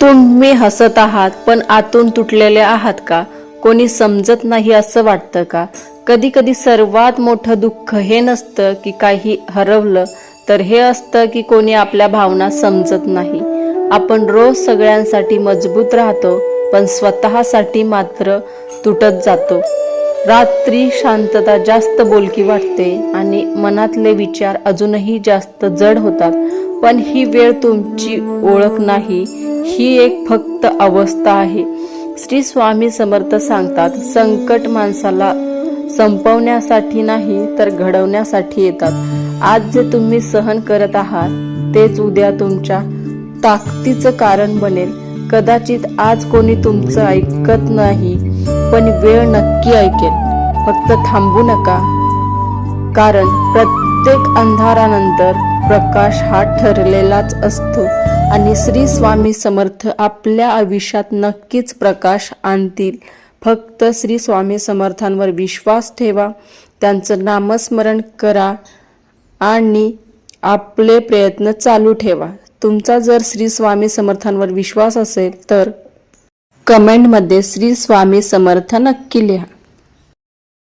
तुम्ही हसत आहात पण आतून तुटलेले आहात का? कोणी समजत नाही असं वाटतं का? कधी कधी सर्वात मोठं दुःख हे नसतं की काही हरवलं, तर हे असतं की कोणी आपल्या भावना समजत नाही. आपण रोज सगळ्यांसाठी मजबूत राहतो, पण स्वतःसाठी मात्र तुटत जातो. रात्री शांतता जास्त बोलकी वाटते आणि मनातले विचार अजूनही जास्त जड होतात. पण ही वेळ तुमची ओळख नाही, ही एक फक्त अवस्था आहे. श्री स्वामी समर्थ सांगतात, संकट माणसाला संपवण्यासाठी नाही तर घडवण्यासाठी येतात. आज जे तुम्ही सहन करत आहात तेच उद्या तुमच्या ताकदीचं कारण बनेल. कदाचित आज कोणी तुमचं ऐकत नाही, पण वेळ नक्की ऐकेल. फक्त थांबू नका, कारण प्रत्येक अंधारानंतर प्रकाश हा ठरलेलाच असतो आणि श्री स्वामी समर्थ आपल्या आयुष्यात नक्कीच प्रकाश आणतील. फक्त श्री स्वामी समर्थांवर विश्वास ठेवा, त्यांचं नामस्मरण करा आणि आपले प्रयत्न चालू ठेवा. तुमचा जर श्री स्वामी समर्थांवर विश्वास असेल तर कमेंटमध्ये श्री स्वामी समर्थ नक्की लिहा.